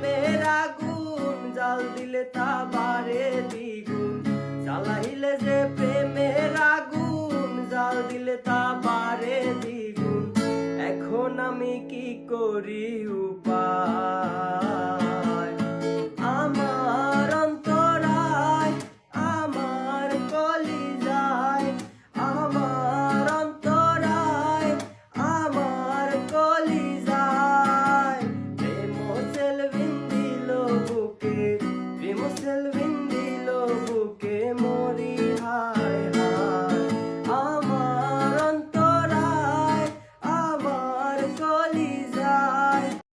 প্রেমের আগুন, জাল দিলে তা বাড়ে দ্বিগুণ। জ্বালাইলে যে প্রেমের আগুন, জাল দিলে তা বাড়ে দ্বিগুণ। এখন আমি কি করি উপায়? আমার অন্তরায়, আমার কলিজায়, আমার অন্তরায়, আমার কলিজায়। প্রেম সেলভিন দিল বুকে, প্রেম সেলভিন